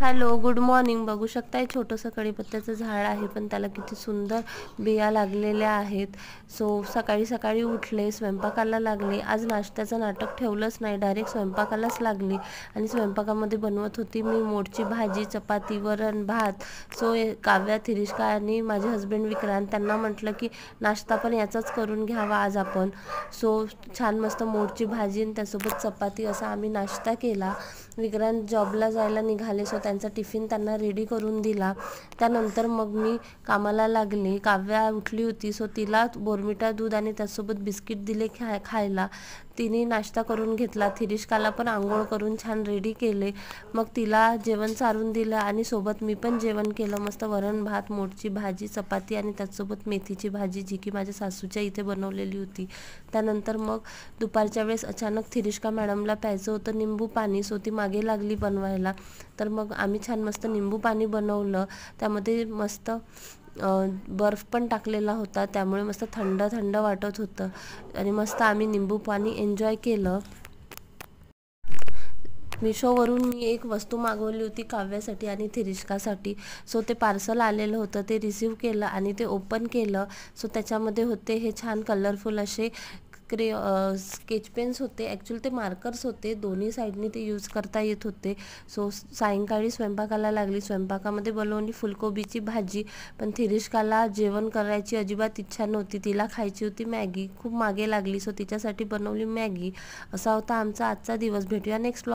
Hello, good morning. बघू शकताय छोटंसं कढीपत्त्याचं झाड आहे, पण त्याला किती सुंदर बिया लागलेल्या आहेत. सकाळी सकाळी उठले, स्वयंपाकाला लागले. आज नाश्त्याचं नाटक ठेवलंच नाही, डायरेक्ट स्वयंपाकालाच लागली. आणि स्वयंपाकामध्ये बनवत होती मी मोडची भाजी, चपाती, वरण, भात. काव्या, थिरिष्का आणि माझे हस्बंड विक्रांत, त्यांना म्हटलं की नाश्ता पण याचाच करून घ्यावा आज आपण. छान मस्त मोडची भाजी आणि त्यासोबत चपाती असा आम्ही नाश्ता केला. विक्रांत जॉबला जायला निघाले, त्यांचा टिफिन त्यांना रेडी करून दिला. त्यानंतर मग मी कामाला लागले. काव्या उठली होती, तिला बोर्मिटा दूध आणि त्यासोबत बिस्किट दिले खायला. तिने नाश्ता करून घेतला. थिरिष्काला पण आंघोळ करून छान रेडी केले. मग तिला जेवण चारून दिलं आणि सोबत मी पण जेवण केलं. मस्त वरण भात, मोडची भाजी, चपाती आणि त्याचसोबत मेथीची भाजी, जी की माझ्या सासूच्या इथे बनवलेली होती. त्यानंतर मग दुपारच्या वेळेस अचानक थिरिष्का मॅडमला प्यायचं होतं निंबू पाणी, ती मागे लागली बनवायला. तर मग आम्ही छान मस्त निंबू पाणी बनवलं. त्यामध्ये मस्त बर्फ पण टाकलेला होता, त्यामुळे मस्त थंड थंड वाटत होतं आणि मस्त आम्ही निंबू पाणी एन्जॉय केलं. मिशोवरून मी एक वस्तू मागवली होती काव्यासाठी आणि थिरिष्कासाठी. ते पार्सल आलेलं होतं, ते रिसीव केलं आणि ते ओपन केलं. त्याच्यामध्ये होते हे छान कलरफुल असे स्केच पेन्स होते. ॲक्च्युली ते मार्कर्स होते, दोन्ही साईडनी ते यूज करता येत होते. सायंकाळी स्वयंपाकाला लागली. स्वयंपाकामध्ये बनवली फुलकोबीची भाजी, पण थिरिष्काला जेवण करायची अजिबात इच्छा नव्हती. तिला खायची होती मॅगी, खूप मागे लागली. तिच्यासाठी बनवली मॅगी. असा होता आमचा आजचा दिवस. भेटूया नेक्स्ट